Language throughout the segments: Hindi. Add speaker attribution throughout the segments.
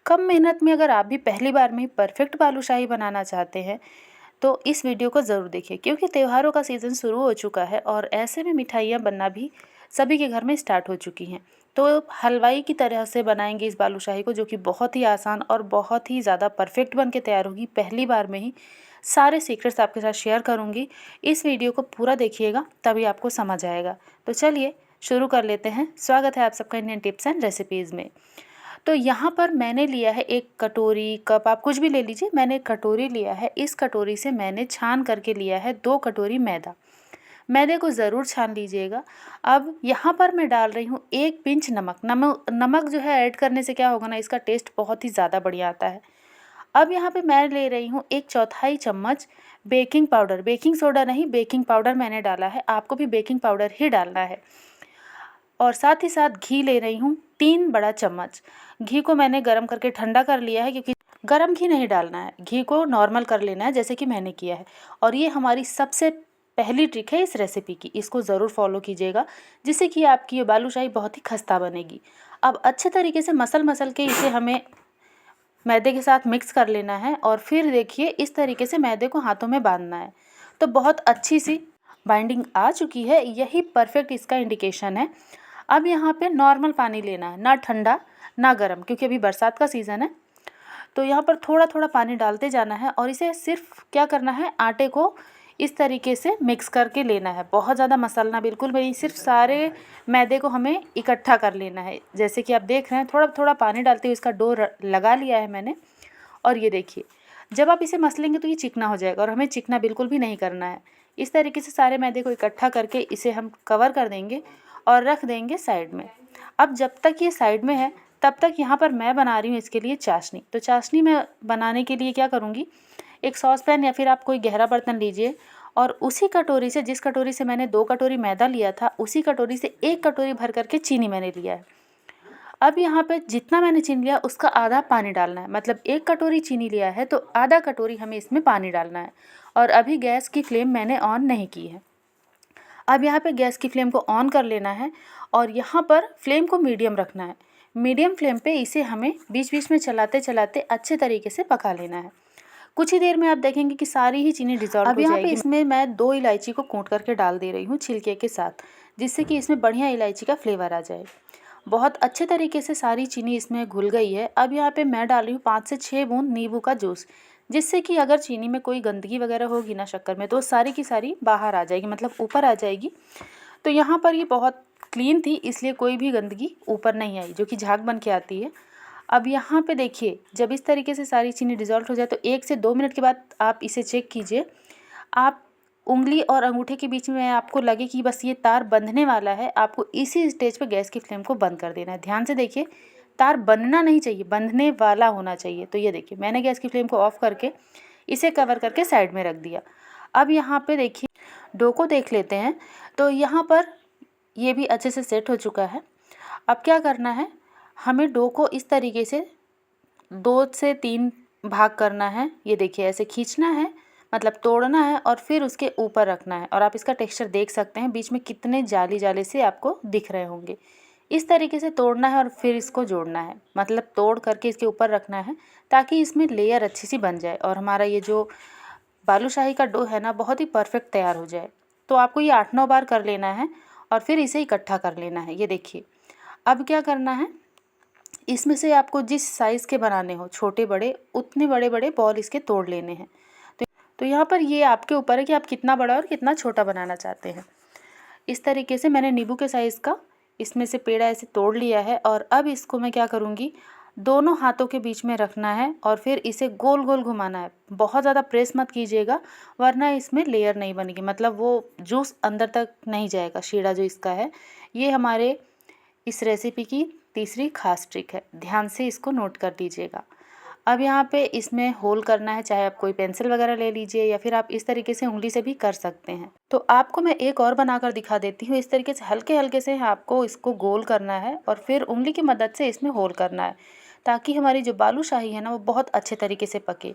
Speaker 1: कम मेहनत में अगर आप भी पहली बार में ही परफेक्ट बालूशाही बनाना चाहते हैं तो इस वीडियो को ज़रूर देखिए, क्योंकि त्योहारों का सीज़न शुरू हो चुका है और ऐसे में मिठाइयाँ बनना भी सभी के घर में स्टार्ट हो चुकी हैं। तो हलवाई की तरह से बनाएंगे इस बालूशाही को, जो कि बहुत ही आसान और बहुत ही ज़्यादा परफेक्ट बन के तैयार होगी। पहली बार में ही सारे सीक्रेट्स आपके साथ शेयर करूँगी। इस वीडियो को पूरा देखिएगा, तभी आपको समझ आएगा। तो चलिए शुरू कर लेते हैं। स्वागत है आप सबका इंडियन टिप्स एंड रेसिपीज़ में। तो यहाँ पर मैंने लिया है एक कटोरी, कप, आप कुछ भी ले लीजिए। मैंने एक कटोरी लिया है। इस कटोरी से मैंने छान करके लिया है 2 कटोरी मैदा। मैदे को ज़रूर छान लीजिएगा। अब यहाँ पर मैं डाल रही हूँ 1 पिंच नमक। नमक जो है ऐड करने से क्या होगा ना, इसका टेस्ट बहुत ही ज़्यादा बढ़िया आता है। अब यहाँ पे मैं ले रही हूँ 1/4 चम्मच बेकिंग पाउडर। बेकिंग सोडा नहीं, बेकिंग पाउडर मैंने डाला है। आपको भी बेकिंग पाउडर ही डालना है। और साथ ही साथ घी ले रही हूँ 3 बड़ा चम्मच। घी को मैंने गरम करके ठंडा कर लिया है, क्योंकि गरम घी नहीं डालना है, घी को नॉर्मल कर लेना है जैसे कि मैंने किया है। और ये हमारी सबसे पहली ट्रिक है इस रेसिपी की, इसको ज़रूर फॉलो कीजिएगा, जिससे कि आपकी ये बालूशाही बहुत ही खस्ता बनेगी। अब अच्छे तरीके से मसल के इसे हमें मैदे के साथ मिक्स कर लेना है और फिर देखिए इस तरीके से मैदे को हाथों में बांधना है। तो बहुत अच्छी सी बाइंडिंग आ चुकी है, यही परफेक्ट इसका इंडिकेशन है। अब यहाँ पे नॉर्मल पानी लेना है, ना ठंडा ना गर्म, क्योंकि अभी बरसात का सीज़न है। तो यहाँ पर थोड़ा थोड़ा पानी डालते जाना है और इसे सिर्फ क्या करना है, आटे को इस तरीके से मिक्स करके लेना है। बहुत ज़्यादा मसलना बिल्कुल भी नहीं, सिर्फ सारे मैदे को हमें इकट्ठा कर लेना है। जैसे कि आप देख रहे हैं, थोड़ा थोड़ा पानी डालते हुए इसका डो लगा लिया है मैंने। और ये देखिए, जब आप इसे मसलेंगे तो ये चिकना हो जाएगा, और हमें चिकना बिल्कुल भी नहीं करना है। इस तरीके से सारे मैदे को इकट्ठा करके इसे हम कवर कर देंगे और रख देंगे साइड में। अब जब तक ये साइड में है तब तक यहाँ पर मैं बना रही हूँ इसके लिए चाशनी। तो चाशनी में बनाने के लिए क्या करूँगी, एक सॉस पैन या फिर आप कोई गहरा बर्तन लीजिए और उसी कटोरी से, जिस कटोरी से मैंने 2 कटोरी मैदा लिया था, उसी कटोरी से 1 कटोरी भर करके चीनी मैंने लिया है। अब यहाँ पे जितना मैंने चीनी लिया उसका आधा पानी डालना है। मतलब 1 कटोरी चीनी लिया है तो आधा कटोरी हमें इसमें पानी डालना है। और अभी गैस की फ्लेम मैंने ऑन नहीं की है। अब यहाँ पे गैस की फ्लेम को ऑन कर लेना है और यहाँ पर फ्लेम को मीडियम रखना है। मीडियम फ्लेम पे इसे हमें बीच बीच में चलाते चलाते अच्छे तरीके से पका लेना है। कुछ ही देर में आप देखेंगे कि सारी ही चीनी डिज़ोल्व हो जाएगी। अब यहाँ पे इसमें मैं 2 इलायची को कूट करके डाल दे रही हूँ छिलके के साथ, जिससे कि इसमें बढ़िया इलायची का फ्लेवर आ जाए। बहुत अच्छे तरीके से सारी चीनी इसमें घुल गई है। अब यहाँ पे मैं डाल रही हूँ 5 से 6 बूंद नींबू का जूस, जिससे कि अगर चीनी में कोई गंदगी वगैरह होगी ना शक्कर में, तो सारी की सारी बाहर आ जाएगी, मतलब ऊपर आ जाएगी। तो यहाँ पर ये बहुत क्लीन थी, इसलिए कोई भी गंदगी ऊपर नहीं आई, जो कि झाग बन के आती है। अब यहाँ पे देखिए, जब इस तरीके से सारी चीनी डिज़ोल्व हो जाए तो 1 से 2 मिनट के बाद आप इसे चेक कीजिए। आप उंगली और अंगूठे के बीच में आपको लगे कि बस ये तार बंधने वाला है, आपको इसी स्टेज पे गैस की फ्लेम को बंद कर देना है। ध्यान से देखिए, तार बंधना नहीं चाहिए, बंधने वाला होना चाहिए। तो ये देखिए, मैंने गैस की फ्लेम को ऑफ करके इसे कवर करके साइड में रख दिया। अब यहाँ पे देखिए, डो को देख लेते हैं। तो यहाँ पर ये भी अच्छे से सेट हो चुका है। अब क्या करना है, हमें डो को इस तरीके से 2 से 3 भाग करना है। ये देखिए, ऐसे खींचना है, मतलब तोड़ना है और फिर उसके ऊपर रखना है। और आप इसका टेक्सचर देख सकते हैं, बीच में कितने जाली जाले से आपको दिख रहे होंगे। इस तरीके से तोड़ना है और फिर इसको जोड़ना है, मतलब तोड़ करके इसके ऊपर रखना है, ताकि इसमें लेयर अच्छी सी बन जाए और हमारा ये जो बालूशाही का डो है ना, बहुत ही परफेक्ट तैयार हो जाए। तो आपको ये 8-9 बार कर लेना है और फिर इसे इकट्ठा कर लेना है। ये देखिए, अब क्या करना है, इसमें से आपको जिस साइज़ के बनाने हो, छोटे बड़े, उतने बड़े बड़े बॉल इसके तोड़ लेने हैं। तो यहाँ पर ये आपके ऊपर है कि आप कितना बड़ा और कितना छोटा बनाना चाहते हैं। इस तरीके से मैंने नींबू के साइज़ का इसमें से पेड़ा ऐसे तोड़ लिया है। और अब इसको मैं क्या करूँगी, दोनों हाथों के बीच में रखना है और फिर इसे गोल गोल घुमाना है। बहुत ज़्यादा प्रेस मत कीजिएगा, वरना इसमें लेयर नहीं बनेगी, मतलब वो जूस अंदर तक नहीं जाएगा। शीरा जो इसका है, ये हमारे इस रेसिपी की तीसरी खास ट्रिक है। ध्यान से इसको नोट कर लीजिएगा। अब यहाँ पे इसमें होल करना है, चाहे आप कोई पेंसिल वगैरह ले लीजिए या फिर आप इस तरीके से उंगली से भी कर सकते हैं। तो आपको मैं एक और बनाकर दिखा देती हूँ। इस तरीके से हल्के हल्के से आपको इसको गोल करना है और फिर उंगली की मदद से इसमें होल करना है, ताकि हमारी जो बालूशाही है ना, वो बहुत अच्छे तरीके से पके।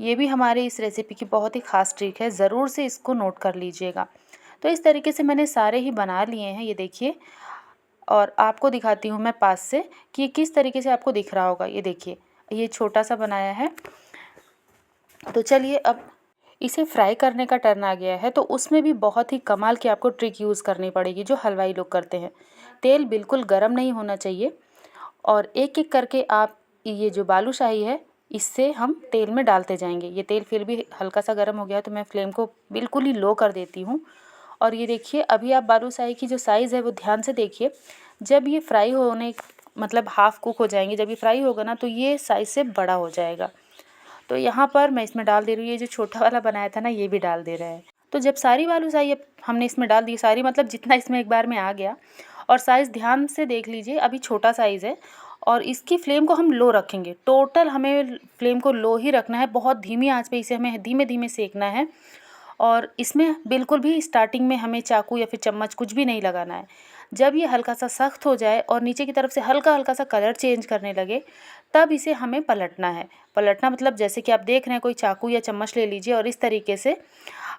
Speaker 1: ये भी हमारी इस रेसिपी की बहुत ही खास ट्रिक है, ज़रूर से इसको नोट कर लीजिएगा। तो इस तरीके से मैंने सारे ही बना लिए हैं, ये देखिए। और आपको दिखाती हूँ मैं पास से कि किस तरीके से आपको दिख रहा होगा। ये देखिए, ये छोटा सा बनाया है। तो चलिए अब इसे फ्राई करने का टर्न आ गया है। तो उसमें भी बहुत ही कमाल की आपको ट्रिक यूज़ करनी पड़ेगी जो हलवाई लोग करते हैं। तेल बिल्कुल गर्म नहीं होना चाहिए और एक एक करके आप ये जो बालूशाही है इससे हम तेल में डालते जाएंगे। ये तेल फिर भी हल्का सा गर्म हो गया तो मैं फ्लेम को बिल्कुल ही लो कर देती हूँ। और ये देखिए अभी आप बालूशाही की जो साइज़ है वो ध्यान से देखिए। जब ये फ्राई होने मतलब हाफ़ कुक हो जाएंगे, जब ये फ्राई होगा ना तो ये साइज़ से बड़ा हो जाएगा। तो यहाँ पर मैं इसमें डाल दे रही हूँ, ये जो छोटा वाला बनाया था ना ये भी डाल दे रहा है। तो जब सारी बालूशाही हमने इसमें डाल दी, सारी मतलब जितना इसमें एक बार में आ गया। और साइज़ ध्यान से देख लीजिए, अभी छोटा साइज़ है और इसकी फ्लेम को हम लो रखेंगे। टोटल हमें फ्लेम को लो ही रखना है, बहुत धीमी आंच पे इसे हमें धीमे धीमे सेकना है। और इसमें बिल्कुल भी स्टार्टिंग में हमें चाकू या फिर चम्मच कुछ भी नहीं लगाना है। जब ये हल्का सा सख्त हो जाए और नीचे की तरफ से हल्का हल्का सा कलर चेंज करने लगे तब इसे हमें पलटना है। पलटना मतलब जैसे कि आप देख रहे हैं, कोई चाकू या चम्मच ले लीजिए और इस तरीके से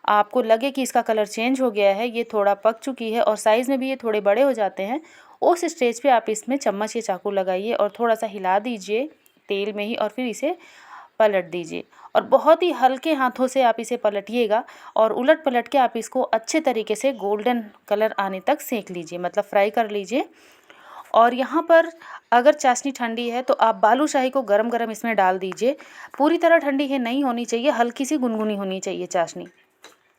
Speaker 1: आपको लगे कि इसका कलर चेंज हो गया है, ये थोड़ा पक चुकी है और साइज़ में भी ये थोड़े बड़े हो जाते हैं। उस स्टेज पे आप इसमें चम्मच या चाकू लगाइए और थोड़ा सा हिला दीजिए तेल में ही और फिर इसे पलट दीजिए। और बहुत ही हल्के हाथों से आप इसे पलटिएगा और उलट पलट के आप इसको अच्छे तरीके से गोल्डन कलर आने तक सेक लीजिए, मतलब फ्राई कर लीजिए। और यहाँ पर अगर चाशनी ठंडी है तो आप बालूशाही को गरम गरम इसमें डाल दीजिए। पूरी तरह ठंडी है नहीं होनी चाहिए, हल्की सी गुनगुनी होनी चाहिए चाशनी।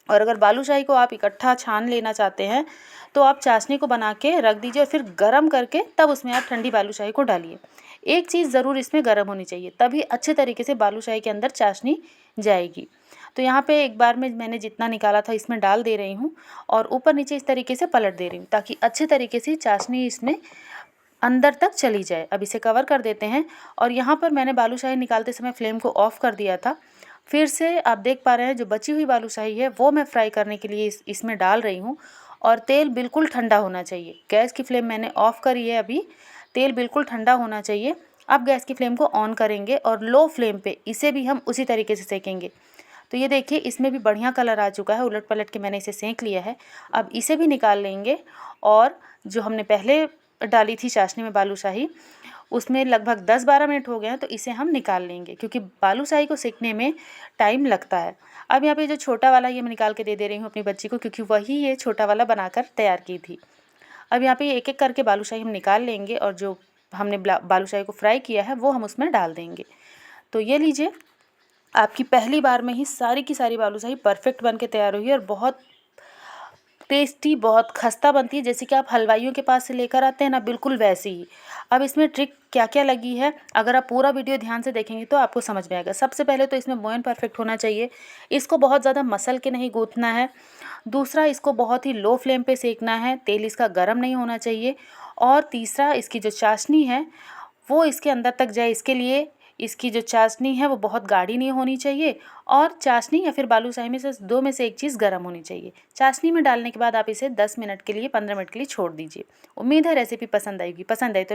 Speaker 1: और अगर बालूशाही को आप इकट्ठा छान लेना चाहते हैं तो आप चाशनी को बना के रख दीजिए और फिर गरम करके तब उसमें आप ठंडी बालूशाही को डालिए। एक चीज़ ज़रूर इसमें गर्म होनी चाहिए, तभी अच्छे तरीके से बालूशाही के अंदर चाशनी जाएगी। तो यहाँ पे एक बार में मैंने जितना निकाला था इसमें डाल दे रही हूँ और ऊपर नीचे इस तरीके से पलट दे रही हूँ ताकि अच्छे तरीके से चाशनी इसमें अंदर तक चली जाए। अब इसे कवर कर देते हैं और यहाँ पर मैंने बालूशाही निकालते समय फ्लेम को ऑफ़ कर दिया था। फिर से आप देख पा रहे हैं जो बची हुई बालूशाही है वो मैं फ्राई करने के लिए इसमें डाल रही हूँ। और तेल बिल्कुल ठंडा होना चाहिए। गैस की फ्लेम मैंने ऑफ़ करी है, अभी तेल बिल्कुल ठंडा होना चाहिए। अब गैस की फ्लेम को ऑन करेंगे और लो फ्लेम पे इसे भी हम उसी तरीके से सेकेंगे। तो ये देखिए इसमें भी बढ़िया कलर आ चुका है, उलट पलट के मैंने इसे सेंक लिया है। अब इसे भी निकाल लेंगे और जो हमने पहले डाली थी चाशनी में बालूशाही उसमें लगभग 10-12 मिनट हो गए हैं तो इसे हम निकाल लेंगे क्योंकि बालूशाही को सेकने में टाइम लगता है। अब यहाँ पे जो छोटा वाला ये मैं निकाल के दे रही हूँ अपनी बच्ची को क्योंकि वही ये छोटा वाला बनाकर तैयार की थी। अब यहाँ पे एक एक करके बालूशाही हम निकाल लेंगे और जो हमने बालूशाही को फ्राई किया है वो हम उसमें डाल देंगे। तो ये लीजिए आपकी पहली बार में ही सारी की सारी बालूशाही परफेक्ट बन के तैयार हुई है और बहुत टेस्टी, बहुत खस्ता बनती है जैसे कि आप हलवाइयों के पास से लेकर आते हैं ना, बिल्कुल वैसी ही। अब इसमें ट्रिक क्या क्या लगी है अगर आप पूरा वीडियो ध्यान से देखेंगे तो आपको समझ में आएगा। सबसे पहले तो इसमें मोयन परफेक्ट होना चाहिए, इसको बहुत ज़्यादा मसल के नहीं गूँथना है। दूसरा, इसको बहुत ही लो फ्लेम पे सेकना है, तेल इसका गर्म नहीं होना चाहिए। और तीसरा, इसकी जो चाशनी है वो इसके अंदर तक जाए, इसके लिए इसकी जो चाशनी है वो बहुत गाढ़ी नहीं होनी चाहिए और चाशनी या फिर बालूशाही में से दो में से एक चीज़ गर्म होनी चाहिए। चाशनी में डालने के बाद आप इसे 10 मिनट के लिए 15 मिनट के लिए छोड़ दीजिए। उम्मीद है रेसिपी पसंद आएगी। पसंद आई तो